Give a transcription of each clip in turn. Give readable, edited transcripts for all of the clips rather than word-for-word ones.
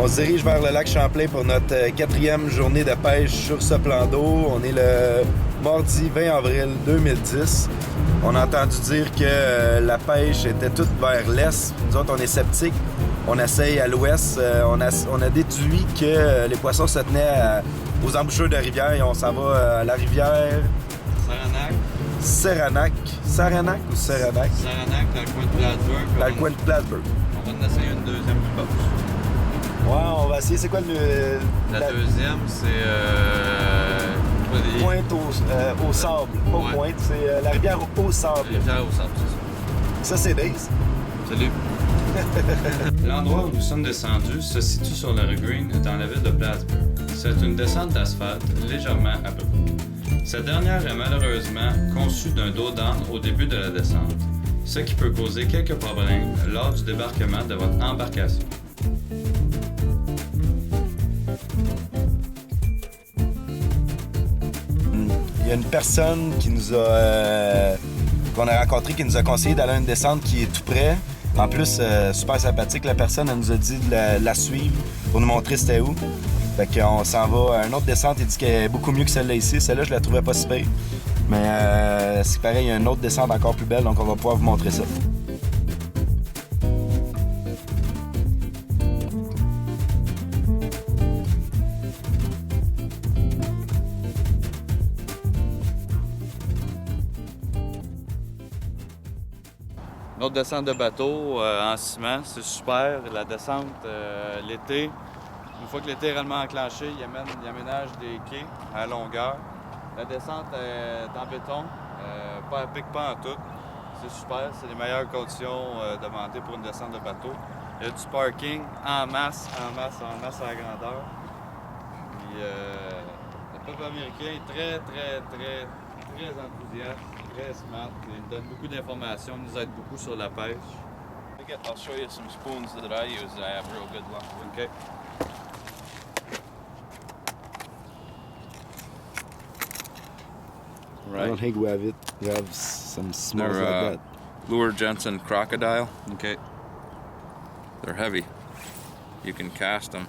On se dirige vers le lac Champlain pour notre quatrième journée de pêche sur ce plan d'eau. On est le mardi 20 avril 2010. On a entendu dire que la pêche était toute vers l'est. Nous autres, on est sceptiques. On essaye à l'ouest. On a déduit que les poissons se tenaient aux embouchures de rivière et on s'en va à la rivière... Saranac. Saranac ou Saranac? Saranac, dans le coin de Plattsburgh. Dans le coin de Plattsburgh. On va en essayer une deuxième pause. Ouais, on va essayer. C'est quoi le... La deuxième, c'est... Pointe au sable. Pas Ouais. Pointe, c'est la rivière au sable. Rivière au sable, c'est ça. Ça, c'est Daze. Salut. L'endroit où nous sommes descendus se situe sur le Green dans la ville de Plattsburgh. C'est une descente d'asphalte légèrement abrupte. Cette dernière est malheureusement conçue d'un dos down au début de la descente, ce qui peut causer quelques problèmes lors du débarquement de votre embarcation. Il y a une personne qui nous a qu'on a rencontré qui nous a conseillé d'aller à une descente qui est tout près. En plus, super sympathique, la personne, elle nous a dit de la suivre pour nous montrer c'était où. Fait qu'on s'en va à une autre descente, il dit qu'elle est beaucoup mieux que celle-là ici. Celle-là, je la trouvais pas si pire. Mais c'est pareil, il y a une autre descente encore plus belle, donc on va pouvoir vous montrer ça. Une autre descente de bateau en ciment, c'est super. La descente l'été, une fois que l'été est réellement enclenché, il aménage des quais à longueur. La descente est en béton, pas à pic, pas en tout. C'est super, c'est les meilleures conditions demandées pour une descente de bateau. Il y a du parking en masse à la grandeur. Puis, le peuple américain est très enthousiaste, très smart. Il nous donne beaucoup d'informations, il nous aide beaucoup sur la pêche. I'll show you some spoons that I use that I have real good luck with. OK. I don't think we have it. We have some smalls They're, like that. Lure Jensen Crocodile. OK. They're heavy. You can cast them,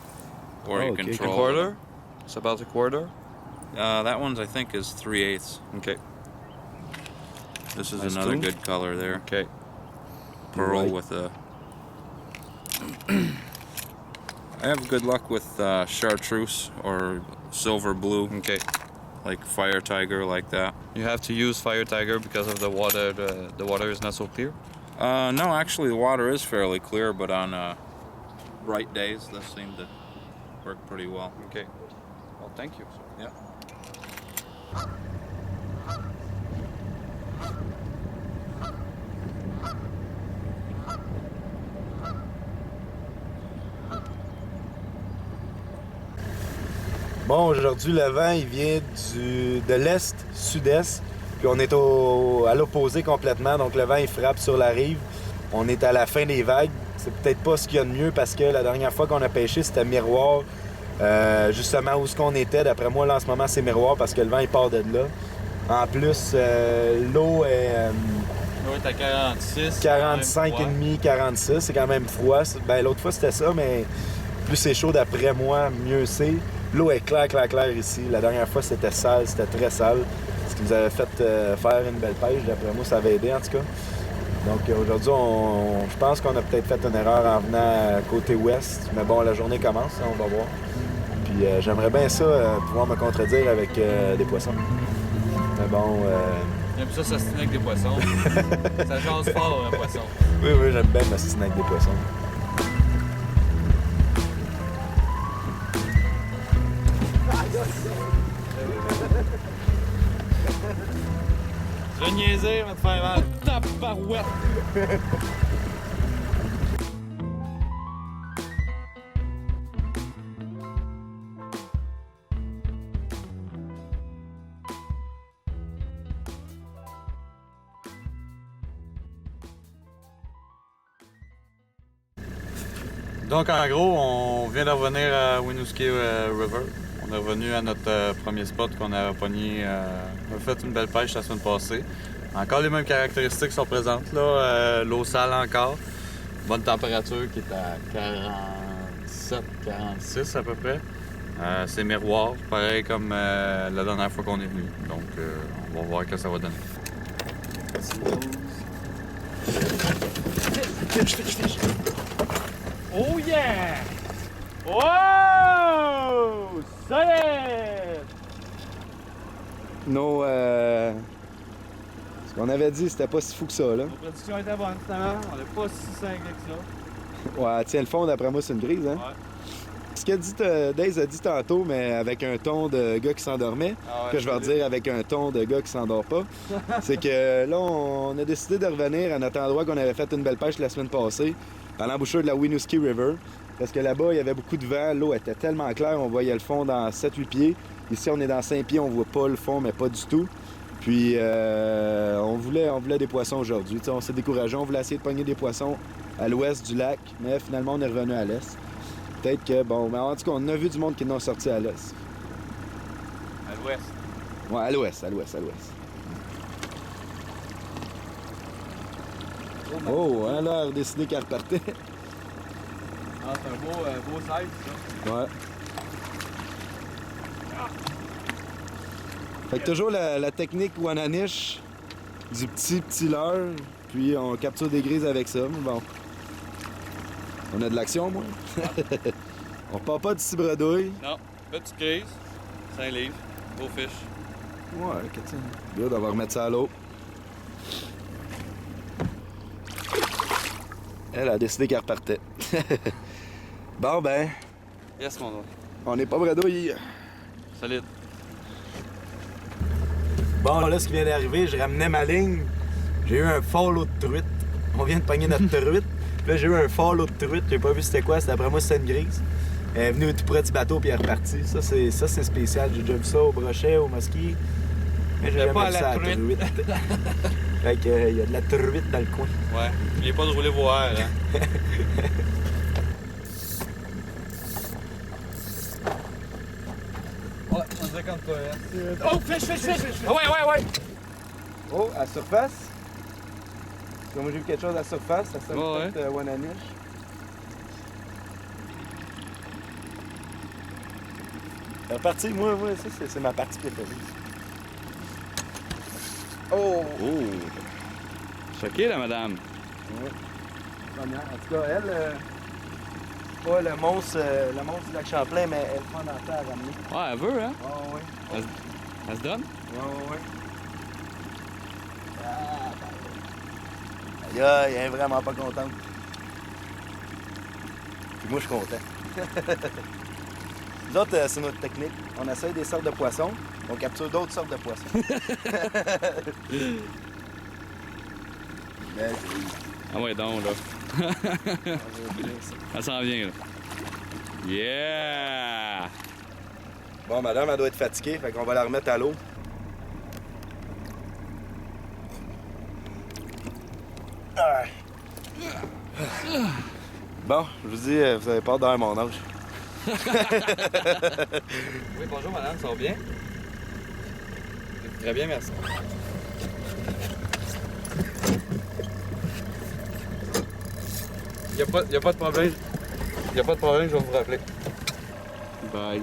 or you can okay. troll. Quarter? It's about a quarter? That one's I think is 3/8. OK. This is Nice another spoon. good color there. OK. Pearl Right. with a. I have good luck with chartreuse or silver blue, OK. like Fire Tiger, like that. You have to use Fire Tiger because of the water. The water is not so clear. No, actually the water is fairly clear, but on bright days, this seemed to work pretty well. OK. Well, thank you. Yeah. Bon, aujourd'hui, le vent, il vient de l'est, sud-est, puis on est à l'opposé complètement, donc le vent, il frappe sur la rive. On est à la fin des vagues. C'est peut-être pas ce qu'il y a de mieux parce que la dernière fois qu'on a pêché, c'était Miroir, justement où ce qu'on était. D'après moi, là, en ce moment, c'est Miroir parce que le vent, il part de là. En plus, l'eau est L'eau est à 46. 45,5, 46. C'est quand même froid. Ben, l'autre fois, c'était ça, mais plus c'est chaud, d'après moi, mieux c'est. L'eau est claire ici. La dernière fois, c'était sale, c'était très sale. Ce qui nous avait fait faire une belle pêche. D'après moi, ça avait aidé, en tout cas. Donc aujourd'hui, je pense qu'on a peut-être fait une erreur en venant côté ouest. Mais bon, la journée commence, on va voir. Puis j'aimerais bien ça, pouvoir me contredire avec des poissons. Mais bon... J'aime ça s'astiner avec des poissons. Ça jase fort, un poisson. Oui, j'aime bien m'assassiner avec des poissons. Je vais niaiser, va te faire mal. Tabarouette! Donc, en gros, on vient de revenir à Winooski River. On est revenu à notre premier spot qu'on a pogné. On a fait une belle pêche la semaine passée. Encore les mêmes caractéristiques sont présentes, là. L'eau sale encore. Bonne température qui est à 47 47, 46 à peu près. C'est miroir, pareil comme la dernière fois qu'on est venu. Donc, on va voir ce que ça va donner. Oh yeah! Wow! Solide! Non, ce qu'on avait dit, c'était pas si fou que ça, là. La production était bonne, finalement. On n'est pas si cinglé que ça. Ouais, tiens, le fond, d'après moi, c'est une grise, hein? Ouais. Ce que Daze a dit tantôt, mais avec un ton de gars qui s'endormait, Ah ouais, que je vais redire avec un ton de gars qui s'endort pas, c'est que là, on a décidé de revenir à notre endroit qu'on avait fait une belle pêche la semaine passée, à l'embouchure de la Winooski River, parce que là-bas, il y avait beaucoup de vent, l'eau était tellement claire, on voyait le fond dans 7-8 pieds. Ici, on est dans 5 pieds, on voit pas le fond, mais pas du tout. Puis, on voulait des poissons aujourd'hui. T'sais, on s'est découragé, on voulait essayer de pogner des poissons à l'ouest du lac, mais finalement, on est revenu à l'est. Peut-être que, bon, mais en tout cas, on a vu du monde qui n'ont sorti à l'est. À l'ouest. Ouais, à l'ouest, à l'ouest, à l'ouest. Oh, hein, là, elle a décidé qu'elle repartait. Ah, c'est un beau size, ça. Ouais. Fait que toujours la technique Wananish du petit leurre, puis on capture des grises avec ça. Mais bon, on a de l'action, moi. On repart pas du cibredouille. Non, petite crise, 5 livres, beau fish. Ouais, qu'est-ce que bien, on va remettre ça à l'eau. Elle a décidé qu'elle repartait. Bon, ben, Yes, mon doigt. on n'est pas bredouille. Solide. Bon, là, ce qui vient d'arriver, je ramenais ma ligne. J'ai eu un follow de truite. On vient de pogner notre truite. Puis là, j'ai eu un follow de truite. J'ai pas vu c'était quoi. D'après moi, c'était une grise. Elle est venue tout près du bateau puis elle est repartie. Ça, c'est spécial. J'ai déjà vu ça au brochet, au mosquit. Mais j'ai jamais pas à vu la ça à la truite. truite. Fait que, il y a de la truite dans le coin. Ouais. N'oubliez pas de rouler vos airs, hein. Ouais, on dirait comme toi, hein. Oh, fish! Ah ouais! Oh, à surface. Parce que moi, j'ai vu quelque chose à surface. Ça sonne Ouais, peut-être Wananish. La partie, moi, ça, c'est ma partie préférée. Oh! Oh! Choqué, la madame. Ouais. Première. En tout cas, elle, pas le monstre du lac Champlain, mais elle prend dans le temps à ramener. Ouais, elle veut, hein? Oh, oui. Elle se donne? Ouais. Ah, ben. Aïe, elle est vraiment pas contente. Puis moi, je suis content. Nous autres, c'est notre technique. On essaye des sortes de poissons, on capture d'autres sortes de poissons. Mais Ah ouais, donc, là. Elle s'en vient, là. Yeah! bon, madame, elle doit être fatiguée, fait qu'on va la remettre à l'eau. Ah. Bon, je vous dis, vous avez peur d'avoir mon âge. Oui, bonjour, madame, ça va bien? Très bien, merci. Y a pas de problème. Y a pas de problème, je vais vous rappeler. Bye.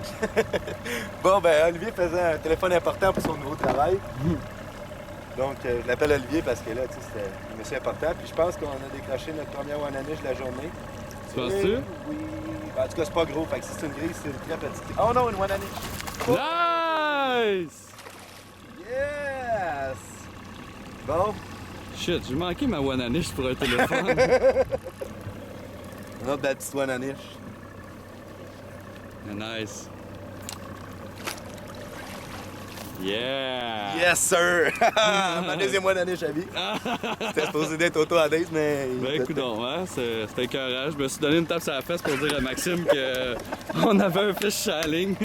Bon, ben, Olivier faisait un téléphone important pour son nouveau travail. Donc, je l'appelle Olivier parce que là, tu sais, c'était un monsieur important. Puis je pense qu'on a décroché notre première Wananish de la journée. Tu penses-tu? Oui. Ben, en tout cas, c'est pas gros. Fait que si c'est une grise, c'est une très petite. Oh non, une Wananish! Nice! Yes! Bon, Shit, j'ai manqué ma Wananish pour un téléphone. une autre belle petite Wananish. Nice. Yeah! Yes, sir! Ma deuxième Wananish à vie. C'était supposé d'être auto à date, mais. Ben écoute donc, hein, c'était écœurant. Je me suis donné une tape sur la fesse pour dire à Maxime qu'on avait un fish sur la ligne.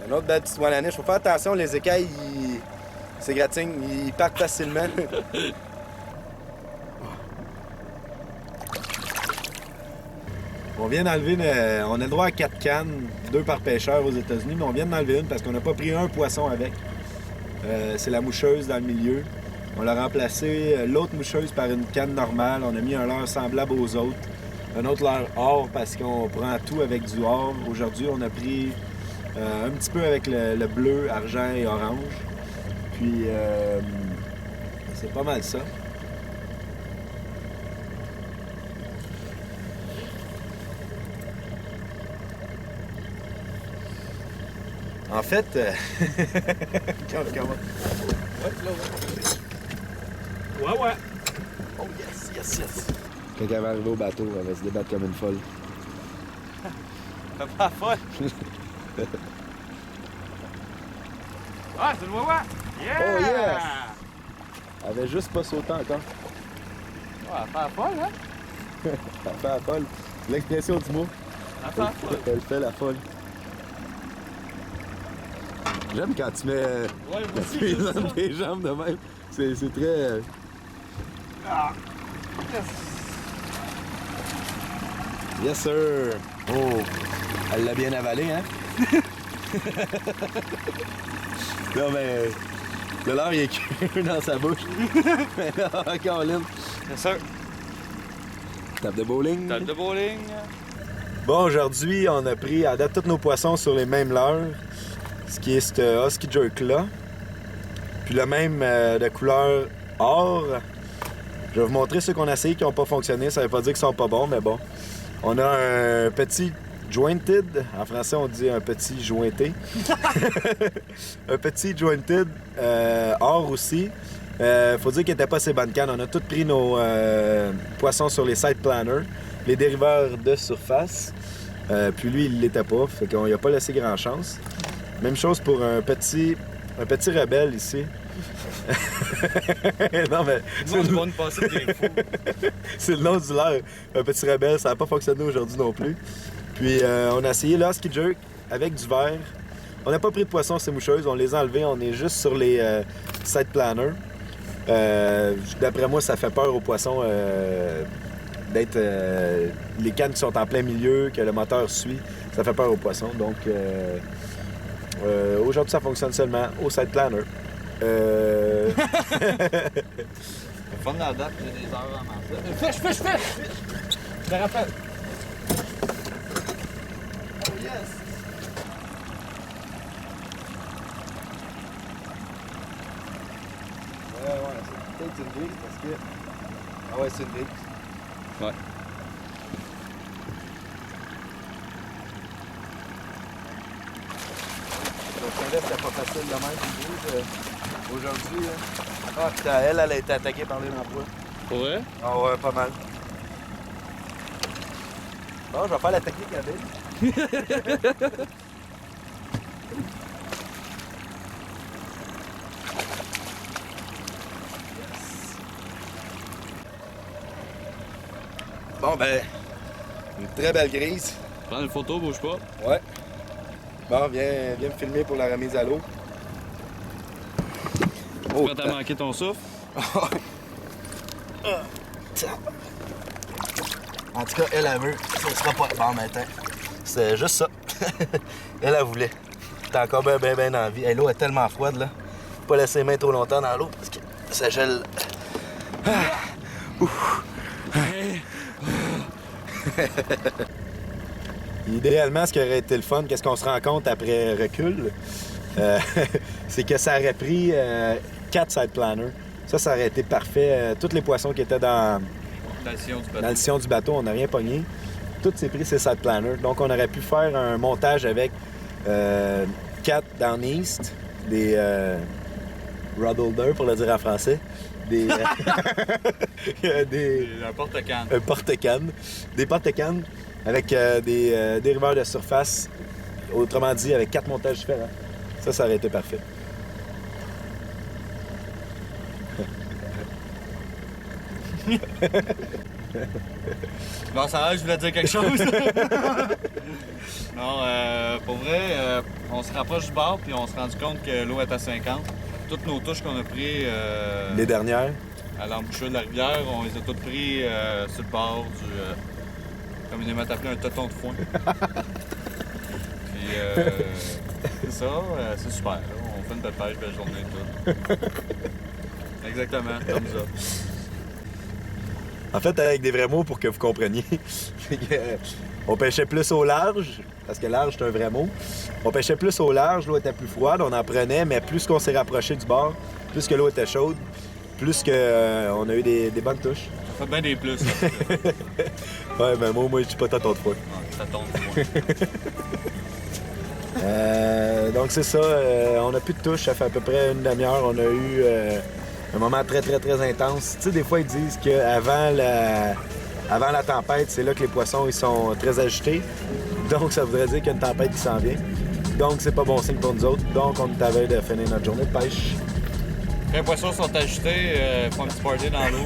Une autre belle petite Wananish. Faut faire attention, les écailles, ils s'égratignent, ils partent facilement. On vient d'enlever, on a le droit à 4 cannes, 2 par pêcheur aux États-Unis, mais on vient d'enlever une parce qu'on n'a pas pris un poisson avec. C'est la moucheuse dans le milieu. On l'a remplacé l'autre moucheuse par une canne normale. On a mis un leurre semblable aux autres. un autre leurre or parce qu'on prend tout avec du or. Aujourd'hui, on a pris un petit peu avec le bleu, argent et orange. Puis, c'est pas mal ça. En fait, comment? Ouais. Oh yes. Quand elle va arriver au bateau, elle va se débattre comme une folle. T'as pas folle? Ah, c'est le wawa! Yeah! Oh yes! Elle avait juste pas sauté encore. Ouais, elle fait la folle, hein? Elle fait la folle. L'expression du mot. Elle fait la folle. Elle fait la folle. J'aime quand tu mets Ouais, moi aussi, les j'aime ça. jambes des jambes de même. C'est très... Ah! Yes! Yes, sir! Oh! Elle l'a bien avalé, hein? Non, mais... Le leurre, il est curieux dans sa bouche. Mais là, Colin. Yes, sir. Tape de bowling. Table de bowling. Bon, aujourd'hui, on a pris à date tous nos poissons sur les mêmes leurres. Ce qui est ce Husky Jerk-là. Puis le même de couleur or. Je vais vous montrer ceux qu'on a essayé qui n'ont pas fonctionné. Ça veut pas dire qu'ils sont pas bons, mais bon. On a un petit jointed. En français, on dit un petit jointé. Un petit jointed or aussi. Faut dire qu'il n'était pas assez bonne canne. On a tous pris nos poissons sur les side planners, les dériveurs de surface. Puis lui, il l'était pas. Fait qu'on lui a pas laissé grand chance. Même chose pour un petit rebelle ici. Non, mais Moi, je vais nous passer des fous. c'est le nom du leurre. Un petit rebelle, ça n'a pas fonctionné aujourd'hui non plus. Puis on a essayé le Husky Jerk avec du verre. On n'a pas pris de poissons ces moucheuses, on les a enlevés, on est juste sur les side planners. D'après moi, ça fait peur aux poissons d'être les cannes qui sont en plein milieu, que le moteur suit. Ça fait peur aux poissons. Donc aujourd'hui, ça fonctionne seulement au side planner. Le fun dans la date, j'ai des heures en masse. Fiche! Je te rappelle. Oh yes! Ouais, c'est peut-être une brique parce que... Ah ouais, c'est une brique. Ouais. Le chalet, c'était pas facile de même, une brise. Aujourd'hui, là. Ah, putain, elle a été attaquée par les lamproies. Pour vrai? Ah ouais, pas mal. Bon, je vais faire la technique avec. Bon, ben, une très belle grise. Prends une photo, bouge pas. Ouais. Bon, viens me filmer pour la remise à l'eau. Tu prêt à manquer ton souffle? En tout cas, elle a vu. Ça sera pas bon matin. C'est juste ça. Elle voulait. T'as encore bien envie. Hey, l'eau est tellement froide, là. Faut pas laisser les mains trop longtemps dans l'eau parce que ça gèle. Idéalement, ce qui aurait été le fun, qu'est-ce qu'on se rend compte après recul, c'est que ça aurait pris 4 side planners. Ça aurait été parfait. Tous les poissons qui étaient dans le sillon du bateau, on n'a rien pogné. Tout s'est pris ces side planners. Donc, on aurait pu faire un montage avec 4 down east, des rod holders, pour le dire en français. Des Un porte-canne. porte-cannes. Des porte-cannes avec des dériveurs de surface. Autrement dit, avec 4 montages différents. Ça aurait été parfait. Bon, ça va, je voulais dire quelque chose. Non, pour vrai, on se rapproche du bord puis on s'est rendu compte que l'eau est à 50. Toutes nos touches qu'on a prises Les dernières. à l'embouchure de la rivière, on les a toutes prises sur le bord du... comme ils aiment appeler un toton de foin. Puis c'est ça, c'est super. Là. On fait une belle pêche, belle journée et tout. Exactement, comme ça. En fait, avec des vrais mots pour que vous compreniez. On pêchait plus au large, parce que large, c'est un vrai mot. On pêchait plus au large, l'eau était plus froide, on en prenait, mais plus qu'on s'est rapproché du bord, plus que l'eau était chaude, plus qu'on a eu des bonnes touches. Ça fait bien des plus. Là. Ouais, ben moi, je suis pas tant de fois. Ça tombe moins. Donc c'est ça, on n'a plus de touches, ça fait à peu près une demi-heure. On a eu un moment très, très, très intense. Tu sais, des fois, ils disent qu'avant avant la tempête, c'est là que les poissons ils sont très agités. Donc, ça voudrait dire qu'il y a une tempête qui s'en vient. Donc, c'est pas bon signe pour nous autres. Donc, on est à veille de finir notre journée de pêche. Quand les poissons sont agités, font un petit party dans l'eau.